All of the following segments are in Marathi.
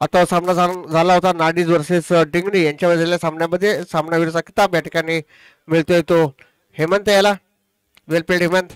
आता सामना झाला होता नाडीज वर्सेस डिंगणी यांच्या झालेल्या सामन्यामध्ये सामनावीरचा किताब या ठिकाणी मिळतोय तो हेमंत याला. वेल प्लेड हेमंत.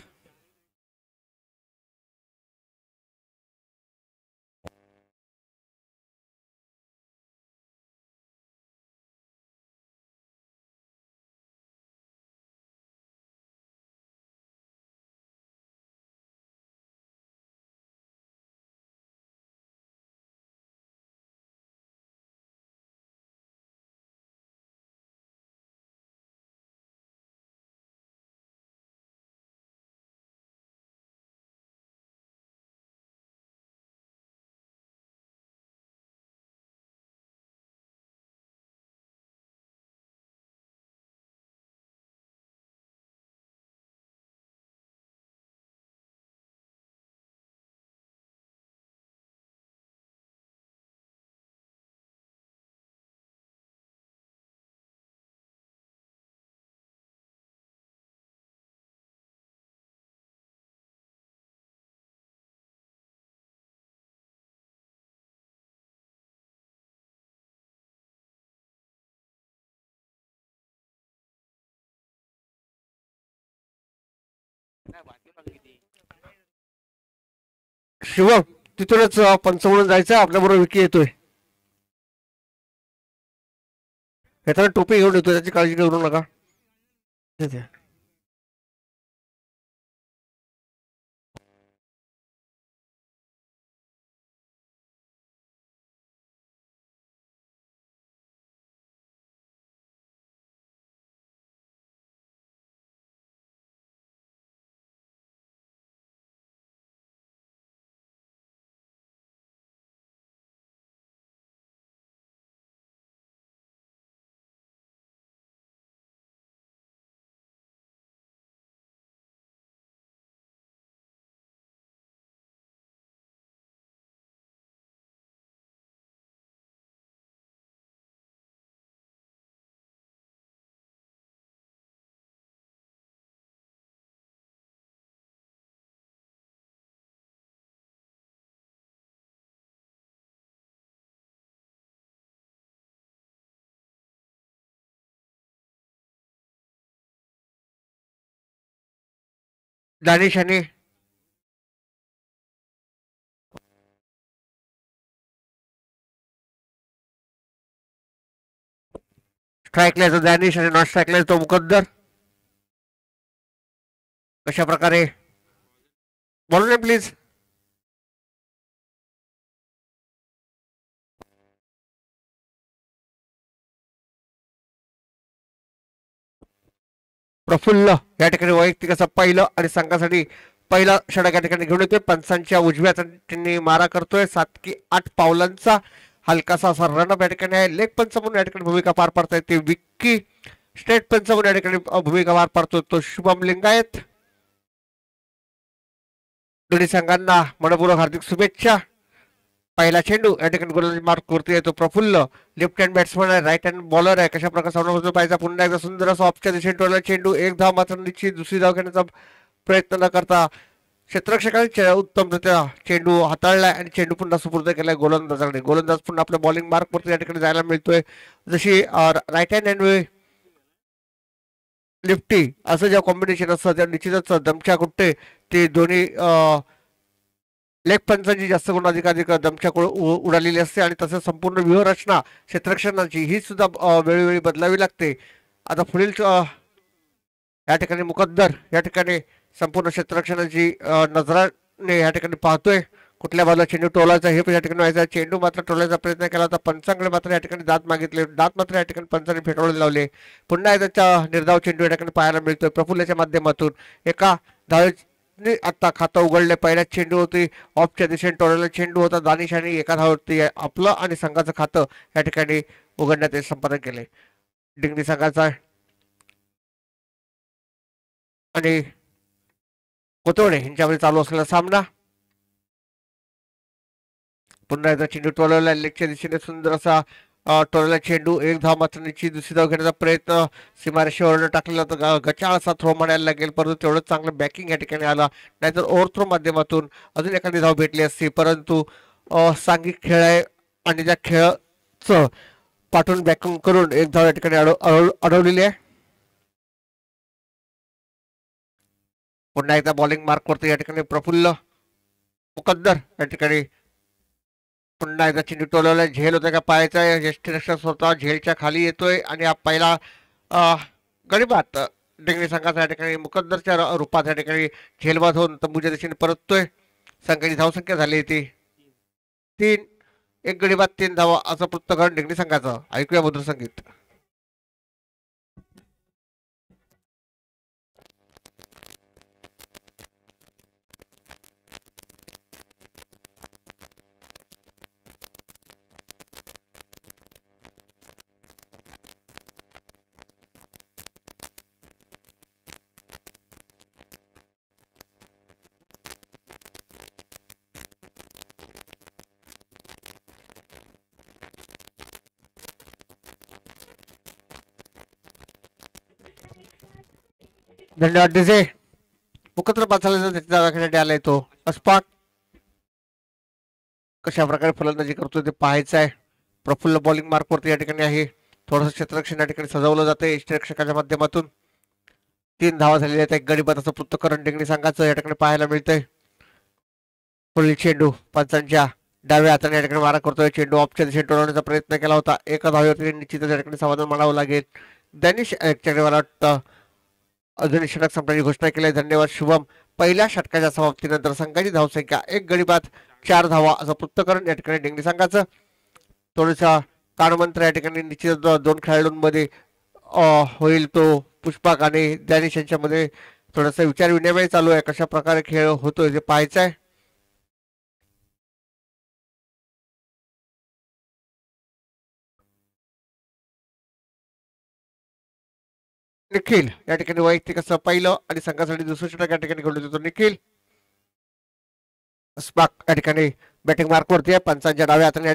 शिवम तिथूनच पंच म्हणून जायचं. आपल्या बरोबर विकी येतोय. येताना टोपी घेऊन येतोय, त्याची काळजी करू नका. दानिश आणि स्ट्राईकला येतो दानिश आणि नॉट स्ट्राईकला येतो मुकद्दर. कशा प्रकारे बोलू नये प्लीज. प्रफुल्ल या ठिकाणी वैयक्तिक असं पहिलं आणि संघासाठी पहिला षटक या ठिकाणी घेऊन येतोय. पंचांच्या उजव्या त्यांनी मारा करतोय. 7 की 8 पावलांचा हलकासा असा रनअप या ठिकाणी आहे. लेग पंच म्हणून या ठिकाणी भूमिका पार पाडताय ते विक्की. स्टेट पंच म्हणून या ठिकाणी भूमिका पार पाडतोय तो शुभम लिंगायत. दोन्ही संघांना मनपूर्वक हार्दिक शुभेच्छा. पहिला चेंडू या ठिकाणी गोलंदाजी मार्क वरती येतो प्रफुल्ल. लेफ्ट हँड बॅट्समन आहे, राईट हँड बॉलर आहे. कशा प्रकारे सामना पाहिजे. पुन्हा एकदा सुंदर असा ऑफच्या दिशेने टोळला चेंडू. एक धाव मात्र निश्चित. दुसरी धाव घेण्याचा प्रयत्न न करता क्षेत्ररक्षकांनी उत्तमरित्या चेंडू हाताळलाय आणि चेंडू पुन्हा सुपूर्द केलाय गोलंदाजाकडे. गोलंदाज पुन्हा आपल्या बॉलिंग मार्क वरती या ठिकाणी जायला मिळतोय. जशी राईट हँड अँड लिफ्टी असं जे कॉम्बिनेशन असतं त्या निश्चितच दमछाक उठते. ते दोन्ही लेग पंचांची जास्त गुण अधिकाधिक दमछाक उडालेली असते आणि तसंच संपूर्ण व्यूहरचना क्षेत्ररक्षणाची ही सुद्धा वेळोवेळी बदलावी लागते. आता पुढील या ठिकाणी मुकद्दर या ठिकाणी संपूर्ण क्षेत्ररक्षणाची नजराने या ठिकाणी पाहतोय. कुठल्या बाजूला चेंडू टोलायचा हे या ठिकाणी व्हायचा. चेंडू मात्र टोलायचा प्रयत्न केला होता. पंचांकडे मात्र या ठिकाणी दात मागितले. दात मात्र या ठिकाणी पंचाने फेटाळून लावले. पुन्हा एकदा निर्धाव चेंडू या ठिकाणी पाहायला मिळतोय प्रफुल्लाच्या माध्यमातून. एका धावे आता खातं उघडले. पहिल्या चेंडू होती ऑफच्या दिशेने टोळलेला चेंडू होता. दानिश आणि एका धावती आपलं आणि संघाचं खातं या ठिकाणी उघडण्यात संपादन केले डिंगणी संघाचा आणि कोतवडे यांच्यामध्ये चालू असलेला सामना. पुन्हा एकदा चेंडू टोलवला. लेगच्या दिशेने सुंदर असा टोलला चेंडू. एक धाव मात्र निश्चित. दुसरी धाव घेण्याचा प्रयत्न सीमारेषेवर टाकलेला तर गचाळ असा थ्रो म्हणायला लागेल, परंतु तेवढं चांगलं बॅकिंग या ठिकाणी आला. नाहीतर ओव्हर थ्रो माध्यमातून अजून एखादी धाव भेटली असती. परंतु सांघिक खेळ आहे आणि त्या खेळाचं पाठवून बॅकिंग करून एक धाव या ठिकाणी अडवलेली आहे. पुन्हा एकदा बॉलिंग मार्क करतो या ठिकाणी प्रफुल्ल मुकद्दर या ठिकाणी पुन्हा एकदा चेंडू टोलवलाय. झेल होता का पाहायचा. यष्टीरक्षक स्वतः झेलच्या खाली येतोय आणि हा पहिला गडीबात डेंगरी संघाचा या ठिकाणी मुकद्दरच्या रूपात या ठिकाणी झेलबाद होऊन तंबूच्या दिशेने परततोय. संघाची धावसंख्या झाली ती 3. एक गडीबाद 3 धावा असं पृथ्थकरण डेंगरी संघाचं. ऐकूया मधुर संगीत. धन्यवाद डीजे. मुकद्दर पाचाला त्याच्या दाखवण्यासाठी आलाय तो अस्पाट. कशा प्रकारे फलंदाजी करतोय ते पाहायचं आहे. प्रफुल्ल बॉलिंग मार्क वरती या ठिकाणी आहे. थोडंसं क्षेत्ररक्षण या ठिकाणी सजवलं जातंय यष्टीरक्षकाच्या माध्यमातून. 3 धावा झालेल्या आहेत. एक गडीबादाचं पृथ्थकरण डेंगरी संघाचं या ठिकाणी पाहायला मिळतंय. पुढील चेंडू पंचांच्या डाव्या हाताने या ठिकाणी मारा करतोय. चेंडू ऑफच्या दिशेने टोलवण्याचा प्रयत्न केला होता. एका धावेवरती निश्चितच या ठिकाणी समाधान मानावं लागेल. दॅनिश मला वाटतं अजून षटक संपण्याची घोषणा केली आहे. धन्यवाद शुभम. पहिल्या षटकाच्या समाप्तीनंतर संघाची धावसंख्या 1 गडीबाद 4 धावा असं पृथ्थकरण या ठिकाणी डेंगरी संघाचं. थोडासा कानमंत्र या ठिकाणी निश्चित 2 खेळाडूंमध्ये होईल. तो पुष्पक आणि दॅनिश यांच्यामध्ये थोडासा विचार विनिमय चालू आहे. कशा प्रकारे खेळ होतोय ते पाहायचं आहे. निखिल या ठिकाणी वैयक्तिक असं पहिलं आणि संघासाठी दुसरं षटक या ठिकाणी घेऊन येतो निखिल. स्पाक या ठिकाणी बॅटिंग मार्क वरती आहे. पंचांच्या डाव्या हाताने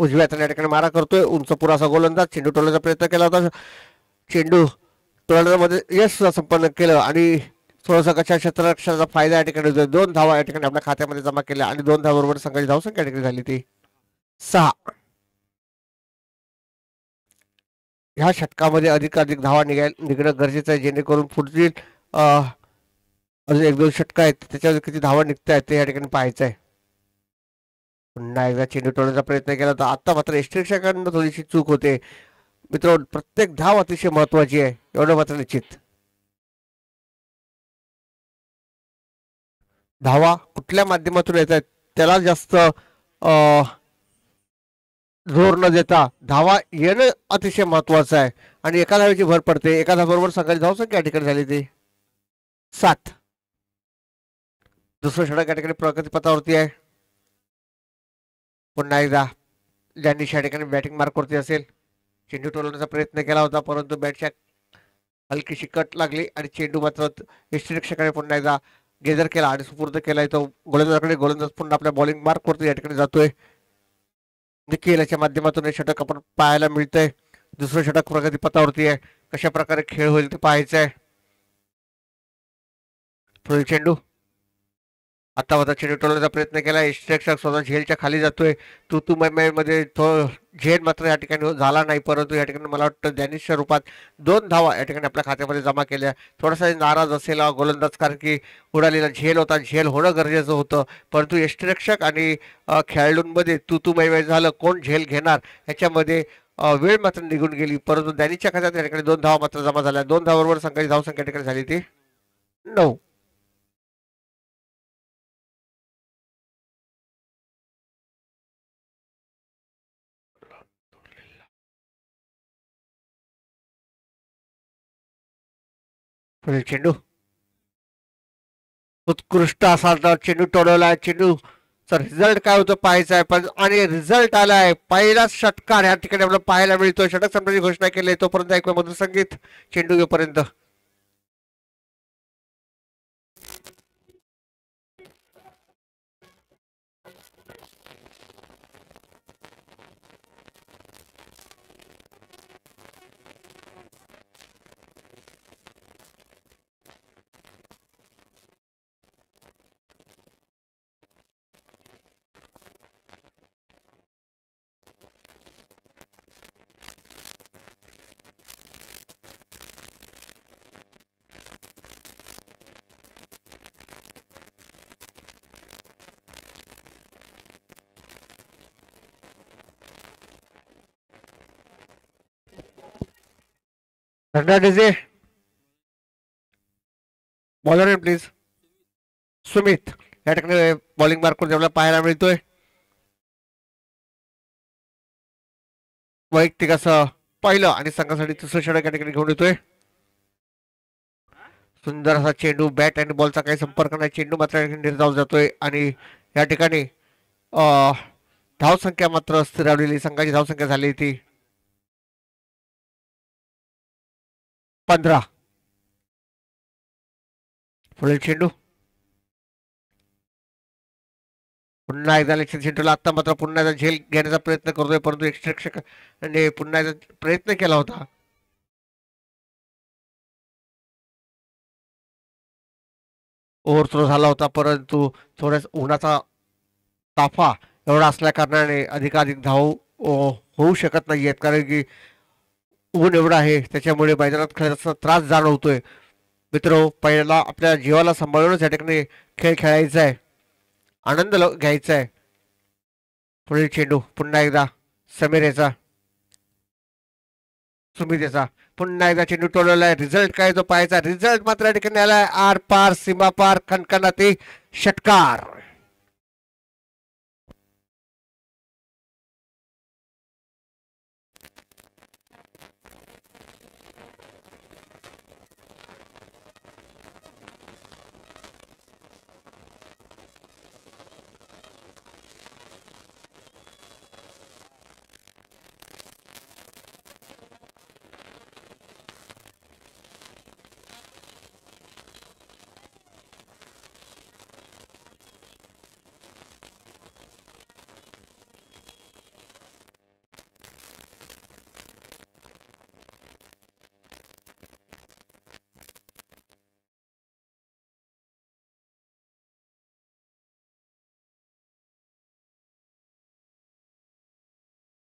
उजव्या हाताने या ठिकाणी मारा करतोय. उंच पुरासा गोलंदाज. चेंडू टोलण्याचा प्रयत्न केला होता. चेंडू टोलण्यामध्ये यश संपन्न केलं आणि थोडासा कशा क्षेत्ररक्षणाचा फायदा या ठिकाणी होतोय. 2 धावा या ठिकाणी आपल्या खात्यामध्ये जमा केल्या आणि 2 धावाबरोबर संघाची धावसंख्या या ठिकाणी झाली ती 6. ह्या षटकामध्ये अधिकाधिक धावा निघणं गरजेचं आहे जेणेकरून पुढील अजून 1-2 षटक आहेत त्याच्यावर किती धावा निघत आहेत ते या ठिकाणी पाहायचं आहे. पुन्हा एकदा चेंडू टोलण्याचा प्रयत्न केला होता. आता मात्र यष्टीरक्षकांना थोडीशी चूक होते. मित्र प्रत्येक धाव अतिशय महत्वाची आहे एवढं मात्र निश्चित. धावा कुठल्या माध्यमातून येत आहेत त्याला जास्त जोर न देता धावा येणं अतिशय महत्वाचं आहे आणि एका धावेची भर पडते. एका धाव्याबरोबर संघाची धावसंख्या या ठिकाणी झाली ती 7. दुसरं षटक या ठिकाणी प्रगतीपथावरती आहे. पुन्हा एकदा ज्यांनी या ठिकाणी बॅटिंग मार्क वरती असेल. चेंडू टोलवण्याचा प्रयत्न केला होता परंतु बॅटच्या हलकीशी कट लागली आणि चेंडू मात्र यष्टीरक्षकाने पुन्हा एकदा गेजर केला आणि सुपूर्द केलाय तो गोलंदाजाकडे. गोलंदाज पुन्हा आपल्या बॉलिंग मार्क वरती या ठिकाणी जातोय. निखिल याच्या माध्यमातून हे षटक आपण पाहायला मिळतंय. दुसरं षटक प्रगतीपथावरती आहे. कशा प्रकारे खेळ होईल ते पाहायचं आहे. पुढील चेंडू आता मात्र चेंडू टोलण्याचा प्रयत्न केला. यष्टीरक्षक स्वतः झेलच्या खाली जातोय. तू मध्ये तो झेल मात्र या ठिकाणी झाला नाही परंतु या ठिकाणी मला वाटतं दॅनिशच्या रूपात 2 धावा या ठिकाणी आपल्या खात्यामध्ये जमा केल्या. थोडासा नाराज असेला गोलंदाज कारण की उडालेला झेल होता. झेल होणं गरजेचं होतं परंतु यष्टीरक्षक आणि खेळाडूंमध्ये तू झालं. कोण झेल घेणार याच्यामध्ये वेळ मात्र निघून गेली परंतु दॅनिशच्या खात्यात या ठिकाणी 2 धावा मात्र जमा झाल्या. 2 धावांवर संघाची धावसंख्या या ठिकाणी झाली ती 9. पुढील चेंडू उत्कृष्ट असा चेंडू टोलवलाय. चेंडूचा रिझल्ट काय होतं पाहायचं आहे पण आणि रिझल्ट आलाय. पहिला षटकार या ठिकाणी आपल्याला पाहायला मिळतोय. षटक संपण्याची घोषणा केली तोपर्यंत ऐकूया मधुर संगीत चेंडू घेपर्यंत. Dhanraj bowler please. सुमित या ठिकाणी बॉलिंग मार्कवर आपल्याला पाहायला मिळतोय. वैयक्तिक असं पहिलं आणि संघासाठी तिसरं षटक या ठिकाणी घेऊन येतोय. सुंदर असा चेंडू, बॅट आणि बॉलचा काही संपर्क नाही, चेंडू मात्र निर्धाव जातोय आणि या ठिकाणी धावसंख्या मात्र स्थिरावलेली, संघाची धावसंख्या झाली ती 15. पुढील चेंडू पुन्हा एकदा लक्ष चेंडूला आता मात्र पुन्हा एकदा झेल घेण्याचा प्रयत्न करतोय, परंतु एक्स्ट्रा पुन्हा एकदा प्रयत्न केला होता. ओव्हरथ्रो झाला होता, परंतु थोड्याच उन्हाचा ताफा एवढा असल्या कारणाने अधिकाधिक धाव होऊ शकत नाहीयेत, कारण की ऊन एवढं आहे त्याच्यामुळे मैदानात खेळायचा त्रास जाणवतोय. मित्र, पहिला आपल्या जीवाला सांभाळूनच या ठिकाणी खेळ खेळायचा आहे, आनंद घ्यायचा आहे. पुढील चेंडू पुन्हा एकदा समीर याचा, सुमित याचा, पुन्हा एकदा चेंडू टोलवलाय. रिझल्ट काय तो पाहायचा. रिझल्ट मात्र या ठिकाणी आलाय आर पार सीमा पार खणखणाती षटकार.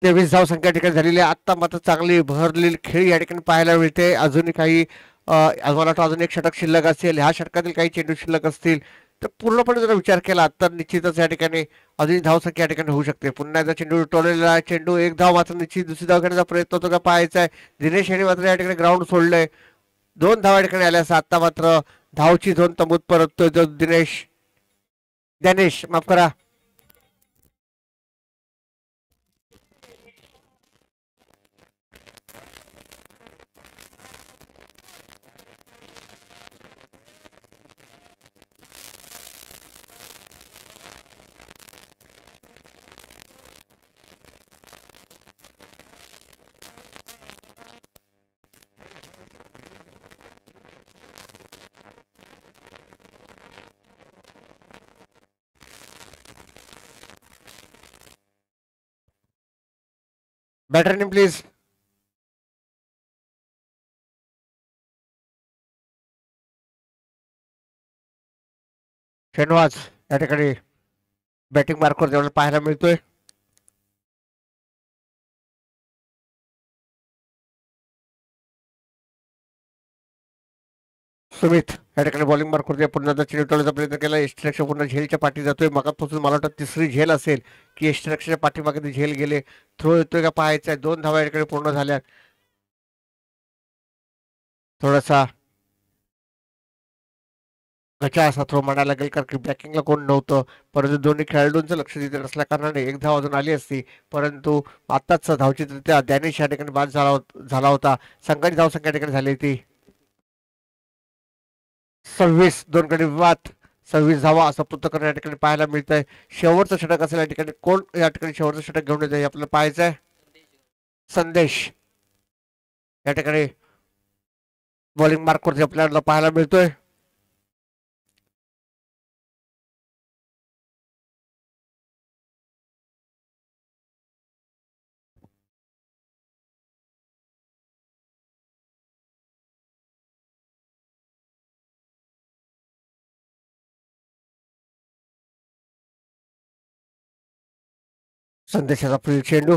तेवीस धाव संख्या ठिकाणी झालेली आहे. आता मात्र चांगली भरलेली खेळी या ठिकाणी पाहायला मिळते. अजूनही काही मला वाटतं अजून एक षटक शिल्लक असेल, ह्या षटकातील काही चेंडू शिल्लक असतील तर पूर्णपणे जर विचार केला तर निश्चितच या ठिकाणी अजून धाव संख्या या ठिकाणी होऊ शकते. पुन्हा एकदा चेंडू टोलेला चेंडू, एक धाव मात्र निश्चित दुसरी धाव घेण्याचा प्रयत्न होतो का पाहायचा आहे. दिनेश यांनी मात्र या ठिकाणी ग्राउंड सोडलंय. 2 धावा या ठिकाणी आल्या असं आता मात्र धावची झोन तंबूत परततोय तो ज्ञानेश माफ करा. Batter name please. शेनवाज या ठिकाणी बॅटिंग मार्कवर जेवढा पाहायला मिळतोय. सुमित या ठिकाणी बॉलिंग मार्कवर पुन्हा चेंडू टोळण्याचा प्रयत्न केला. एस्ट्रक्शन पुन्हा झेलच्या पाठी जातोय. मगापासून मला वाटतं तिसरी झेल असेल की एस्ट्रक्शनच्या पाठीमागे ती झेल गेले. थ्रो येतोय का पाहायचा आहे. 2 धावा या ठिकाणी पूर्ण झाल्या. थोडासा गचा असा थ्रो म्हणायला लागेल, कारण की बॅकिंगला कोण नव्हतं, परंतु दोन्ही खेळाडूंचं लक्ष तिथे नसल्या कारणाने एक धाव अजून आली असती, परंतु आताच धावचित्रित्या डॅनिश या ठिकाणी बाद झाला होता. संघाची धावसंख्या या ठिकाणी झाली ती 26. 2 गडी बाद 26 धावा असं पृथक्करण या ठिकाणी पाहायला मिळत आहे. शेवटचं षटक असेल या ठिकाणी. कोण या ठिकाणी शेवटचं षटक घेऊन येत आहे आपल्याला पाहायचं आहे. संदेश या ठिकाणी बॉलिंग मार्कवरती आपल्याला पाहायला मिळतोय. संदेशाचा पुढील चेंडू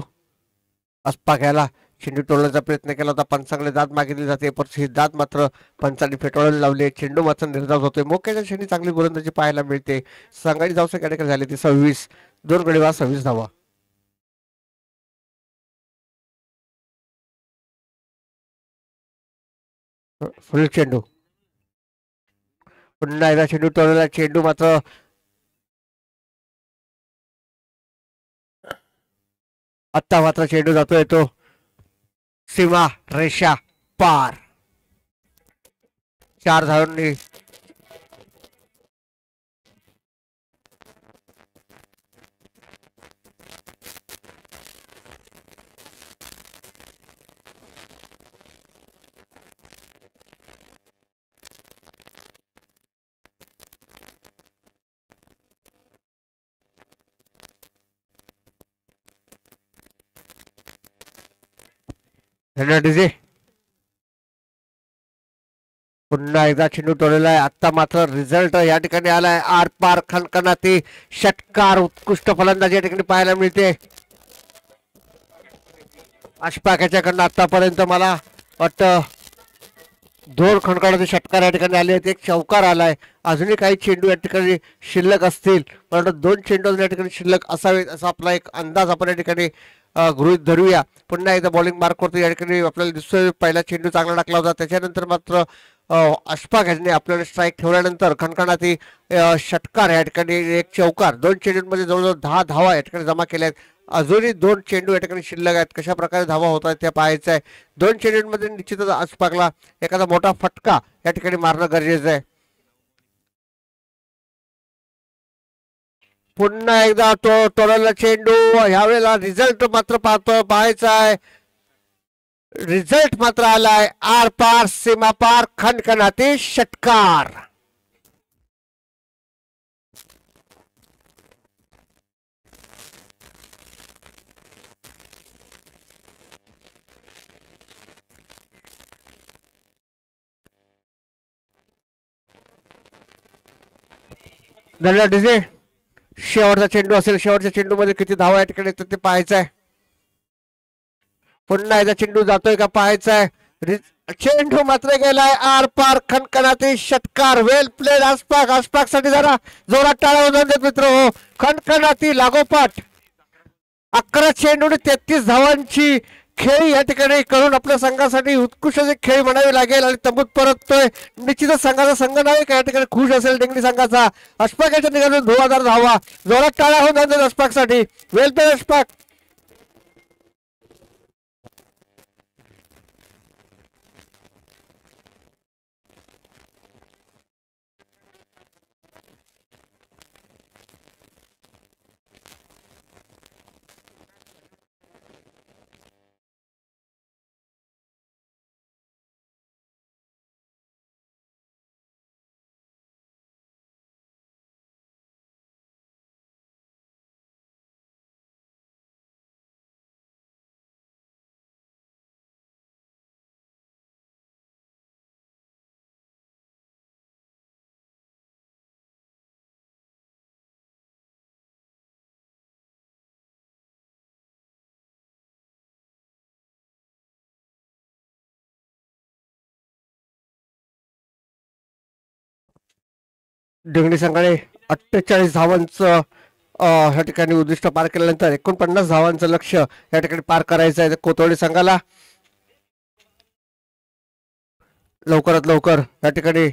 अस्पा घ्यायला चेंडू टोलण्याचा प्रयत्न केला होता. पंचांकडे दाद मागितली जाते, परंतु ही दाद मात्र पंचांनी फेटाळून लावले. चेंडू मात्र निर्धाव होतोय. मोक्याच्या क्षणी चांगली गोलंदाजी पाहायला मिळते. संघाची धावसंख्या झाली ती 26. 2 गडी बाद 26 धावा. फुल चेंडू, पुन्हा एकदा चेंडू तोडलेला, चेंडू मात्र आत्ता मात्र चेंडू जातोय तो सीमा रेषा पार. 4 धावांनी डीजे पुन्हा एकदा चेंडू तोडलेला आहे. आता मात्र रिझल्ट या ठिकाणी आलाय. आर पार खणखणाती षटकार, उत्कृष्ट फलंदाजी या ठिकाणी पाहायला मिळते अशफाक याच्याकडनं. आतापर्यंत मला वाटतं 2 खणखणाचे षटकार या ठिकाणी आले आहेत, एक चौकार आलाय. अजूनही काही चेंडू या ठिकाणी शिल्लक असतील, पण 2 चेंडू अजून या ठिकाणी शिल्लक असावेत असा आपला एक अंदाज आपण या ठिकाणी गृहीत धरूया. पुन्हा एकदा बॉलिंग मार्क करतो या ठिकाणी आपल्याला दिसतोय. पहिला चेंडू चांगला टाकला होता, त्याच्यानंतर मात्र अशफाक यांनी आपल्याला स्ट्राईक ठेवल्यानंतर खणखणाती षटकार या ठिकाणी, एक चौकार, 2 चेंडूंमध्ये जवळजवळ 10 धावा या ठिकाणी जमा केल्या आहेत. अजूनही 2 चेंडू या ठिकाणी शिल्लक आहेत. कशा प्रकारे धावा होत आहेत त्या पाहायचं आहे. 2 चेंडूंमध्ये निश्चितच अशफाकला एखादा मोठा फटका या ठिकाणी मारणं गरजेचं आहे. पुन्हा एकदा तो तोडलेला चेंडू, ह्यावेळेला रिझल्ट मात्र पाहायचा आहे. रिझल्ट मात्र आलाय आर पार सीमा पार खणखणाती षटकार. धन्यवाद डीजे. शेवटचा चेंडू असेल, शेवटच्या चेंडूमध्ये किती धावा या ठिकाणी ते पाहायचं आहे. पुन्हा एकदा चेंडू जातोय का पाहायचा आहे. चेंडू मात्र गेलाय आर पार खणखणाती षटकार. वेल प्लेड अशफाक. अशफाक साठी जरा जोरात टाळ्या वाजवून देत मित्र हो. खणखणाती लागोपाठ 11 चेंडू 33 धावांची खेळी या ठिकाणी करून आपल्या संघासाठी उत्कृष्ट खेळी म्हणावी लागेल आणि तंबूत परततोय. निश्चितच संघाचा संघ नायक या ठिकाणी खुश असेल डेंगली संघाचा. अशफाक याच्या निघालून 2000 धावा. जोरात टाळ्या होऊन जातात अशफाक साठी. वेल प्लेड अशफाक. डेंगली संघाने 48 धावांचं या ठिकाणी उद्दिष्ट पार केल्यानंतर 49 धावांचं लक्ष या ठिकाणी पार करायचं आहे कोतवाडी संघाला. लवकरात लवकर या ठिकाणी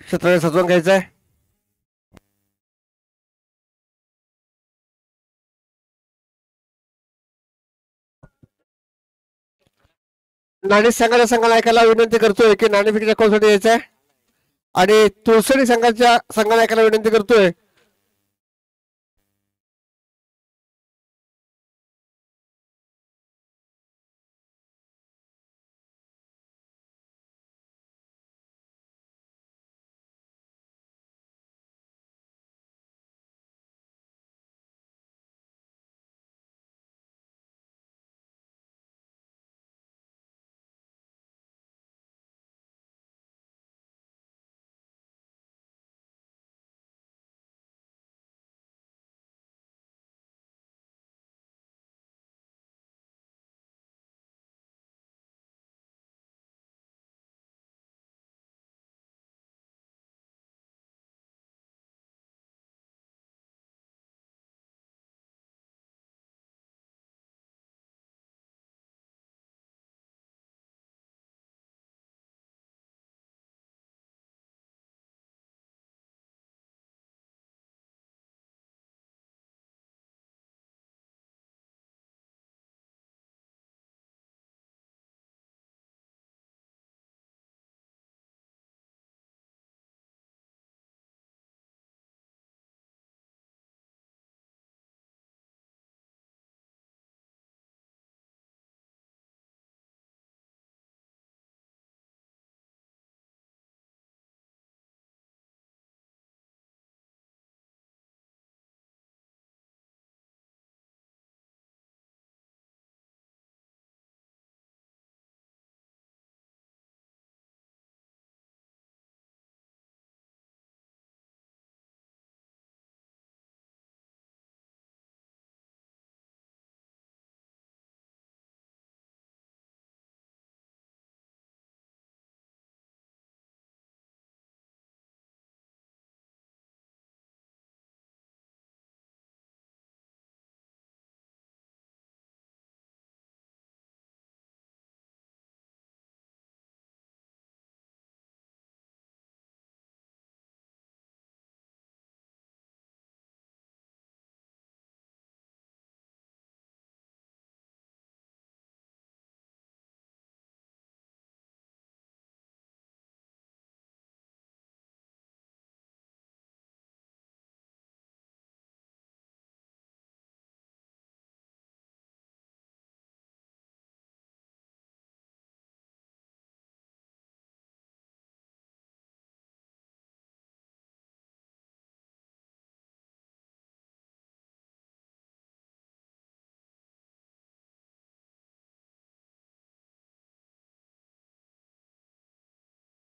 क्षेत्र सजवून घ्यायचं आहे. नाणे संघाला ऐकायला विनंती करतोय की नाणेफेकीच्या कॉलसाठी यायचं आहे. आणि तुळसडी संघाला ऐकायला विनंती करतोय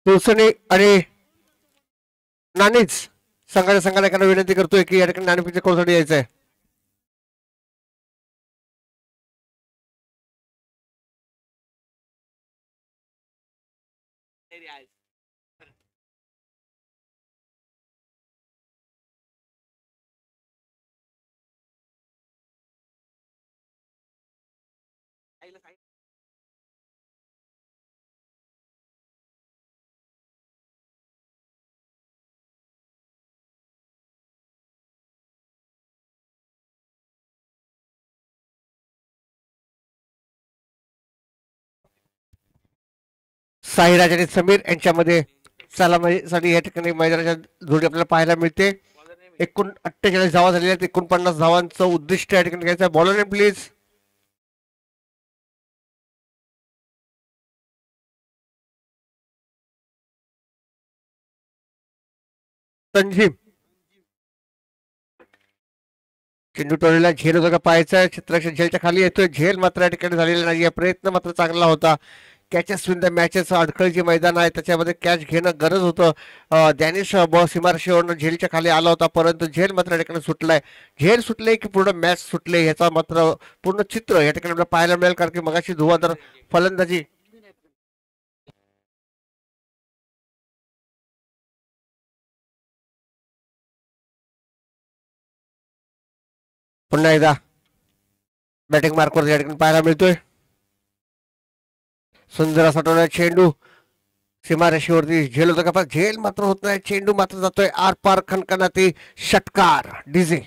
तुळसणी आणि नाणीच संघाने एखादा विनंती करतोय की या ठिकाणी नाणेफेकीच्या कोणसाठी यायचंय. साईराज आणि समीर यांच्यामध्ये सलामीसाठी या ठिकाणी मैदानाच्या जोडी आपल्याला पाहायला मिळते. एकूण 48 धावा झालेल्या आहेत. 49 धावांचं उद्दिष्ट या ठिकाणी घ्यायचं. Bowler name please. संजीव. चेंडू टोळीला झेल होता का पाहायचा. चित्रक्षण झेलच्या खाली येतोय. झेल मात्र या ठिकाणी झालेला नाही. प्रयत्न मात्र चांगला होता. कॅचेस विन द मॅचेस अडखळ जे मैदान आहे त्याच्यामध्ये कॅच घेणं गरज होतं. डॅनिश बॉल सीमारेषेवरनं झेलच्या खाली आला होता परंतु झेल मात्र या ठिकाणी सुटलाय. झेल सुटले की पूर्ण मॅच सुटले ह्याचा मात्र पूर्ण चित्र या ठिकाणी आपल्याला पाहायला मिळेल. कारण की मगाशी धुवाधार फलंदाजी पुन्हा एकदा बॅटिंग मार्कवर या ठिकाणी पाहायला मिळतोय. सुंदर असा चेंडू सीमारेषेवरती झेल होतं का पण झेल मात्र होत नाही. चेंडू मात्र जातोय आर पार खणखणाती षटकार. डीजे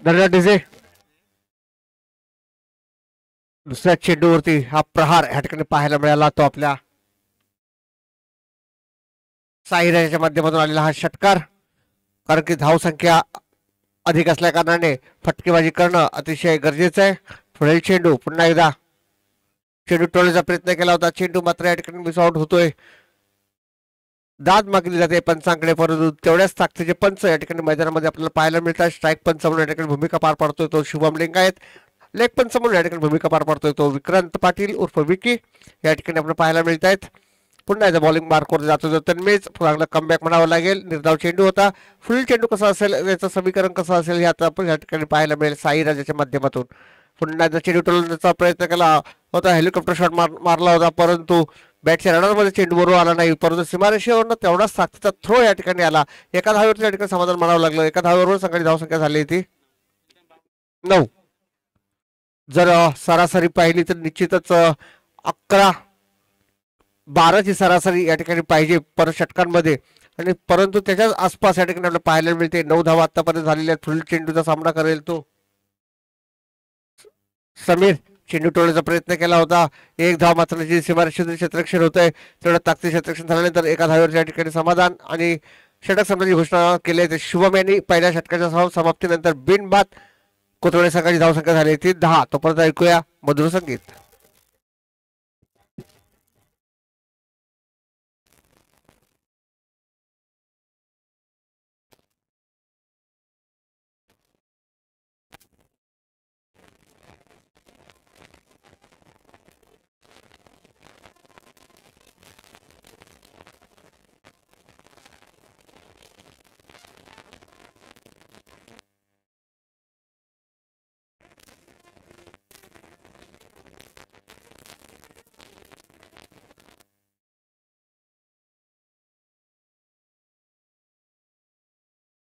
धन्यवाद डीजे. दुसऱ्या चेंडूवरती हा प्रहार या ठिकाणी पाहायला मिळाला. तो आपल्या साईराजाच्या माध्यमातून आलेला हा षटकार. कारण की धावसंख्या अधिक असल्या कारणाने फटकेबाजी करणं अतिशय गरजेचं आहे. पुढील चेंडू पुन्हा एकदा चेंडू टोळीचा प्रयत्न केला होता. चेंडू मात्र या ठिकाणी मिस आउट होतोय. दाद मागली जाते पंचांकडे परंतु तेवढ्याच ताकदीचे पंच या ठिकाणी मैदानामध्ये आपल्याला पाहायला मिळतात. स्ट्राईक पंच म्हणून या ठिकाणी भूमिका पार पाडतोय तो शुभम लिंगायत. लेग पंच म्हणून या ठिकाणी भूमिका पार पाडतोय तो विक्रांत पाटील उर्फ विकी या ठिकाणी आपल्याला पाहायला मिळत आहेत. पुन्हा एकदा बॉलिंग मार्कवर जातो तन्मेज चांगला कमबॅक म्हणावं लागेल. निर्धाव चेंडू होता. फुल चेंडू कसा असेल याचं समीकरण कसं असेल हे आता आपण या ठिकाणी पाहायला मिळेल साईराजाच्या माध्यमातून. पुन्हा एकदा चेंडू टोलण्याचा प्रयत्न केला होता. हेलिकॉप्टर शॉट मारला होता परंतु बॅटच्या रडारमध्ये चेंडू बरोबर आला नाही. परंतु सीमारेषेवरनं तेवढाच ताकदीचा थ्रो या ठिकाणी आला. एका धावेवरती या ठिकाणी समाधान म्हणावं लागलं. एका धावेवर संघाची धावसंख्या झाली होती 9. जर सरासरी पाहिली तर निश्चितच 11-12ची सरासरी या ठिकाणी पाहिजे परत षटकांमध्ये आणि परंतु त्याच्याच आसपास या ठिकाणी आपल्याला पाहायला मिळते. 9 धावा आतापर्यंत झालेल्या फुल चेंडूचा सामना करेल तो समीर. चेंडू टोळण्याचा प्रयत्न केला होता. एक धाव मात्र जी सीमारेषेतील क्षेत्ररक्षण होत आहे तेवढं ताकदी क्षेत्ररक्षण झाल्यानंतर एका धावेवर या ठिकाणी समाधान आणि षटक संघाची घोषणा केली आहे. शुभम यांनी पहिल्या षटकाच्या समाप्तीनंतर बिनबाद कोथवडे संघाची धावसंख्या झाली ती 10. तोपर्यंत ऐकूया मधुर संगीत.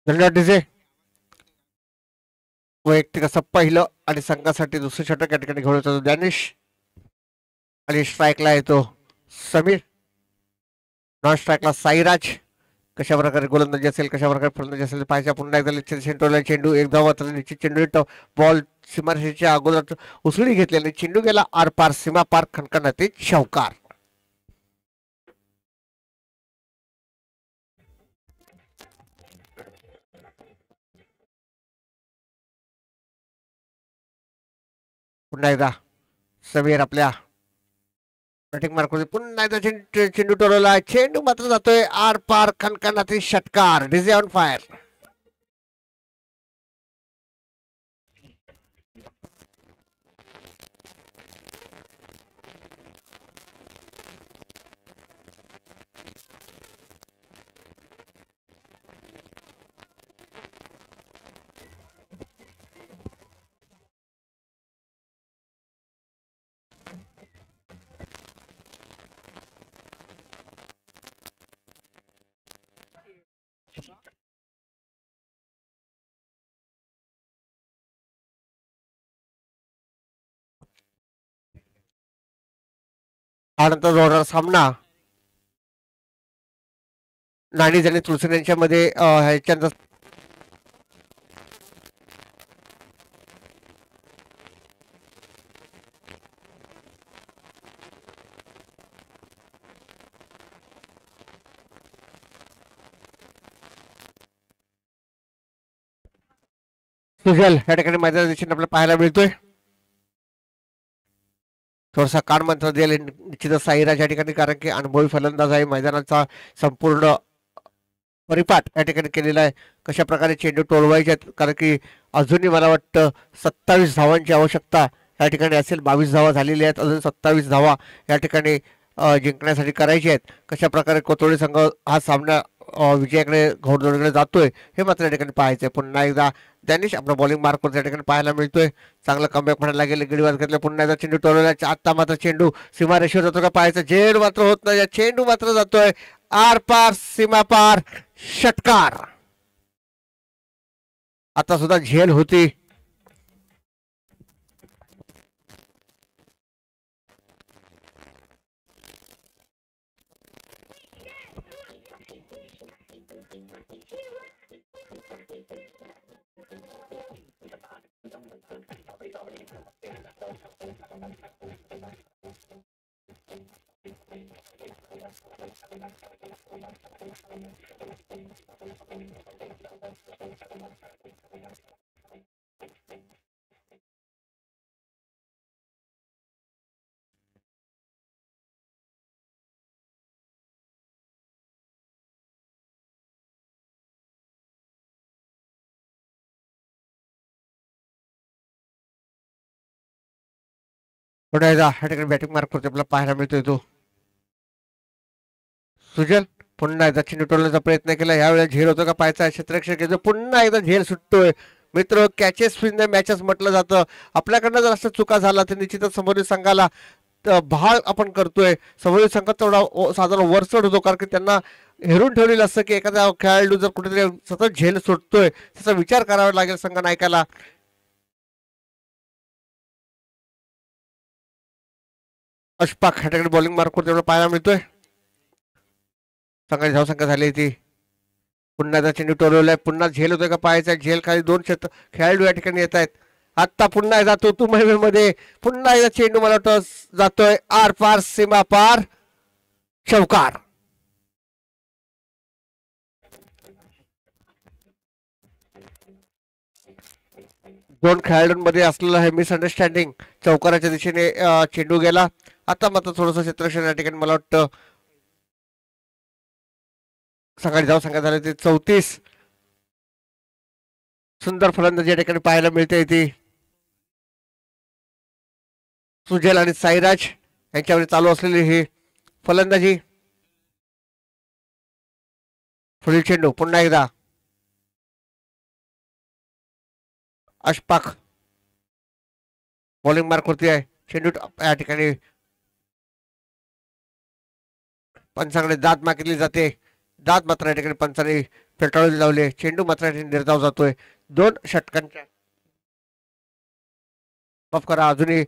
धन्यवाद डीजे. वैयक्तिक असं पहिलं आणि संघासाठी दुसरं षटक या ठिकाणी घेऊन येतो डॅनिश आणि स्ट्राईकला येतो समीर. नॉन स्ट्राईकला साईराज. कशा प्रकारे गोलंदाजी असेल, कशा प्रकारे फलंदाजी असेल पाहायच्या. पुन्हा एकदा सेंटरला चेंडू एक धाव मात्र निश्चित. चेंडू बॉल सीमारेषेच्या अगोदर उसळी घेतल्याने चेंडू गेला आर पार सीमा पार. खणखणाते चौकार. पुन्हा एकदा समीर आपल्या बॅटिंग मार्क पुन्हा एकदा चेंडू टोलवला. चेंडू मात्र जातोय आर पार. खणखणाते षटकार. DJ on fire. त्यानंतर जोरदार सामना नाणीज आणि तुलसीन यांच्यामध्ये ह्याच्यानंतर सुजल या ठिकाणी मैदानाच्या दिशेने आपल्याला पाहायला मिळतोय. थोडासा कान मंत्र देईल निश्चितच साईराज या ठिकाणी, कारण की अनुभवी फलंदाज आहे. मैदानाचा संपूर्ण परिपाठ या ठिकाणी केलेला आहे. कशा प्रकारे चेंडू टोलवायचे आहेत, कारण की अजूनही मला वाटतं 27 धावांची आवश्यकता या ठिकाणी असेल. 22 धावा झालेल्या आहेत, अजून 27 धावा या ठिकाणी जिंकण्यासाठी करायची आहेत. कशा प्रकारे कोथोळी संघ हा सामना विजयाकडे घोडदौडीकडे जातोय हे मात्र या ठिकाणी पाहायचंय. पुन्हा एकदा दॅनिश आपला बॉलिंग मार्कवर या ठिकाणी पाहायला मिळतोय. चांगलं कमबॅक म्हणायला गेले, गिडीवाद घेतलं. पुन्हा एकदा चेंडू टोलवला. आता मात्र चेंडू सीमारेषेवर जातो का पाहायचं. झेल मात्र होत नाही, चेंडू मात्र जातोय आर पार सीमा पार. षटकार. आता सुद्धा झेल होती. पुन्हा एकदा या ठिकाणी बॅटिंग मार्क करतो आपल्याला पाहायला मिळतोय तो सुजल. पुन्हा एकदा चेंडू टोलण्याचा प्रयत्न केला. यावेळेला झेल होतो का पाहायचा. क्षेत्ररक्षक पुन्हा एकदा झेल सुटतोय. मित्र कॅचेस विन द मॅचेस म्हटलं जातं. आपल्याकडनं जर असं चुका झाला तर निश्चितच समोरील संघाला भाळ आपण करतोय. समोरील संघ तेवढा साधारण वरचढ होतो, कारण की त्यांना हेरून ठेवलेलं असतं की एखादा खेळाडू जर कुठेतरी सतत झेल सुटतोय त्याचा विचार करावा लागेल संघ नायकाला. अशफाक ह्या ठिकाणी बॉलिंग मार्क तेवढं पाहायला मिळतोय. संघाची धावसंख्या झाली ती. पुन्हा एकदा चेंडू टोलवलाय. पुन्हा झेल होतोय का पाहायचा. झेल खाली 2 खेळाडू या ठिकाणी येत आहेत. आता पुन्हा एकदा तो महिमेमध्ये पुन्हा एकदा चेंडू मला वाटतं जातोय आर पार सीमा पार. चौकार. दोन खेळाडूंमध्ये असलेलं हे मिसअंडरस्टँडिंग चौकाराच्या दिशेने चेंडू गेला. आता मात्र थोडस क्षेत्ररक्षण या ठिकाणी मला वाटतं सकाळी जाऊ सांगण्यात आले ते 34. सुंदर फलंदाजी या ठिकाणी पाहायला मिळते ती सुजल आणि साईराज यांच्यावर चालू असलेली ही फलंदाजी. पुढील चेंडू पुन्हा एकदा अशफाक बॉलिंग मार्क वरती आहे. चेंडू या ठिकाणी पंचांकडे दाद मागितली जाते. दाद मात्र या ठिकाणी पंचाने फेटाळून लावले. चेंडू मात्र निर्धाव जातोय. 2 षटकांच्या माफ करा, अजूनही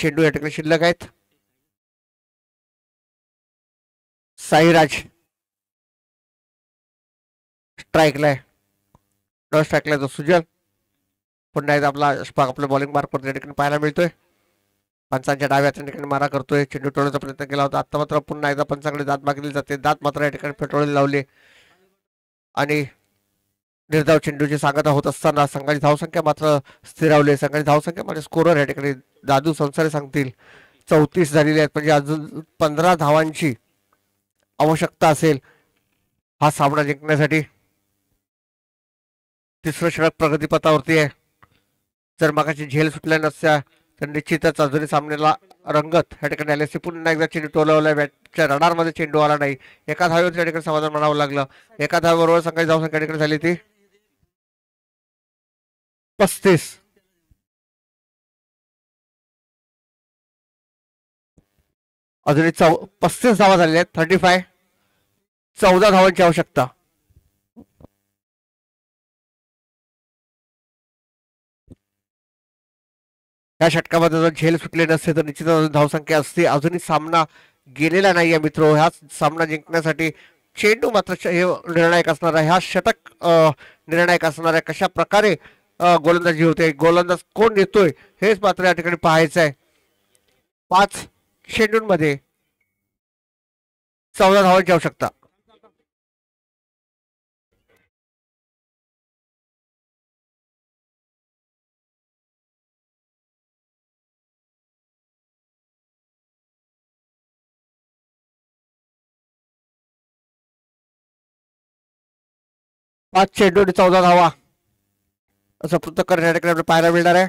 चेंडू या ठिकाणी शिल्लक आहेत. साईराज स्ट्राईकला आहे, न स्ट्राईकला जो सुजल. पुन्हा एकदा आपला अशफाक आपल्या बॉलिंग मार्क करतो या ठिकाणी पाहायला मिळतोय. पंचांच्या डाव्या त्या ठिकाणी मारा करतोय, चेंडू टोळण्याचा प्रयत्न केला होता. आता मात्र पुन्हा एकदा पंचाकडे दात मागितली जाते, दात मात्र या ठिकाणी फेटाळून लावले आणि निर्धाव चेंडूची सांगता होत असताना संघाची धावसंख्या मात्र स्थिरावली. संघाची धावसंख्या म्हणजे स्कोरर या ठिकाणी दादू संसारे सांगतील 34 झालेली आहेत, म्हणजे अजून 15 धावांची आवश्यकता असेल हा सामना जिंकण्यासाठी. तिसरं षटक प्रगतीपथावरती आहे. जर मागाची झेल सुटल्या नसत्या तर निश्चितच अजूनही सामन्याला रंगत या ठिकाणी आली असती. पुन्हा एकदा चेंडू टोलवलाय, बॅटच्या रडारमध्ये चेंडू आला नाही. एका धावेवर त्या ठिकाणी समाधान म्हणावं लागलं. एका धावेबरोबर संघाची धावसंख्या या ठिकाणी झाली ती 35. अजूनही 35 धावा झालेल्या आहेत. 35, 14 धावांची आवश्यकता. या षटकामध्ये जर झेल सुटले नसते तर निश्चितच धावसंख्या असते. अजूनही सामना गेलेला नाहीये मित्र. हा सामना जिंकण्यासाठी चेंडू मात्र हे निर्णायक असणार आहे. हा षटक निर्णायक असणार आहे. कशा प्रकारे गोलंदाजी होते, गोलंदाज कोण येतोय हेच मात्र या ठिकाणी पाहायचं आहे. 5 चेंडूंमध्ये 14 धावांची आवश्यकता. पाच चेंडू आणि 14 धावा असं पृथक या ठिकाणी आपल्याला पाहायला मिळणार आहे.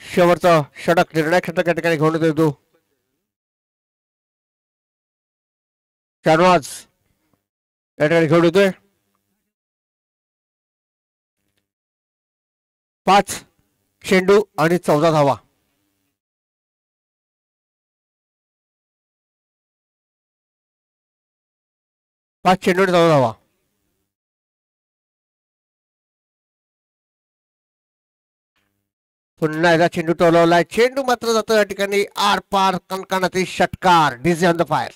शेवटचं षटक निर्णायक षटक या ठिकाणी घेऊन येतो शाहनवाज या ठिकाणी घेऊन येतोय. 5 चेंडू आणि 14 धावा. 5 चेंडू आणि 14 धावा. पुन्हा एकदा चेंडू टोलवलाय, चेंडू मात्र जातो या ठिकाणी आर पार कणकणातील षटकार. DJ on the fire.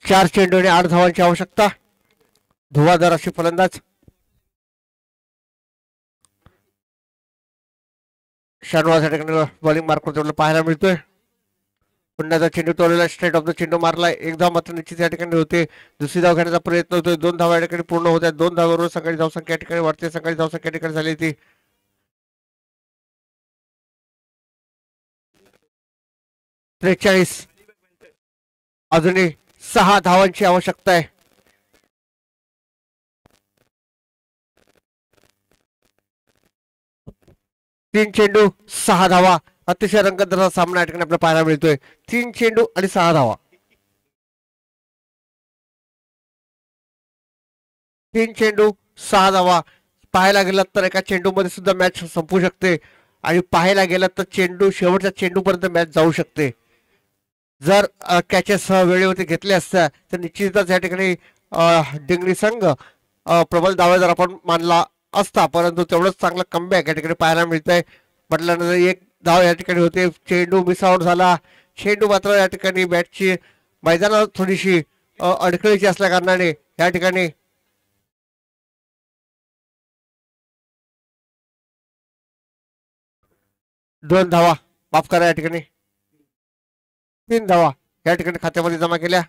चार चेंडू आणि 8 धावांची आवश्यकता. धुवाधार अशी फलंदाज. शाहनवाज या ठिकाणी बॉलिंग मार्क पाहायला मिळतोय. पुन्हा एकदा चेंडू टोलवला, स्ट्रेट ऑफ द चेंडू मारलाय. एक धाव मात्र निश्चित या ठिकाणी होते. दुसरी धाव घेण्याचा प्रयत्न होतोय. 2 धावा या ठिकाणी पूर्ण होत आहेत. 2 धावांवर संघाची धावसंख्या या ठिकाणी वाढते. संघाची धावसंख्या या ठिकाणी झाली ती 43. अजूनही 6 धावांची आवश्यकता आहे. 3 चेंडू 6 धावा. अतिशय रंगतदार सामना या ठिकाणी आपल्याला पाहायला मिळतोय. 3 चेंडू आणि 6 धावा. 3 चेंडू 6 धावा. पाहायला गेलात तर एका चेंडूमध्ये सुद्धा मॅच संपू शकते आणि पाहायला गेलात तर चेंडू शेवटच्या चेंडूपर्यंत मॅच जाऊ शकते. जर कॅचेस वेळेवरती घेतले असत्या तर निश्चितच या ठिकाणी डिंगरी संघ प्रबल दावेदार आपण मानला असता. परंतु तेवढंच चांगलं कमबॅक या ठिकाणी पाहायला मिळतंय. म्हटल्यानंतर एक धाव या ठिकाणी होते. चेंडू मिस आउट झाला. चेंडू मात्र या ठिकाणी बॅटची मैदानात थोडीशी अडकळीची असल्या कारणाने या ठिकाणी 2 धावा, माफ करा या ठिकाणी 3 धावा या ठिकाणी खात्यामध्ये जमा केल्या.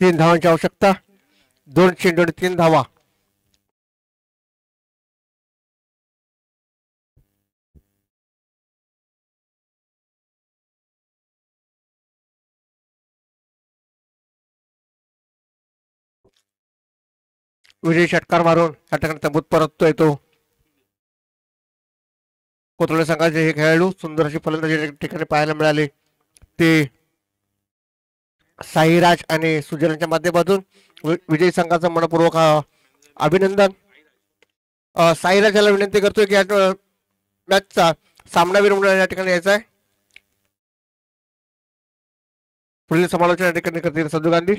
3 धावांची आवश्यकता, 2 चेंडू आणि 3 धावा. विजयी षटकार मारून या ठिकाणी तंबूत परततोय तो कोथरूड संघाचे हे खेळाडू. सुंदर अशी फलंदाजी या ठिकाणी पाहायला मिळाली. ते साईराज आणि सुजलांच्या माध्यमातून विजयी संघाचं मनपूर्वक अभिनंदन. साईराज याला विनंती करतोय की मॅचचा सामनावीर म्हणून या ठिकाणी यायचा आहे. पुढील समालोचन या ठिकाणी करतील संजू गांधी.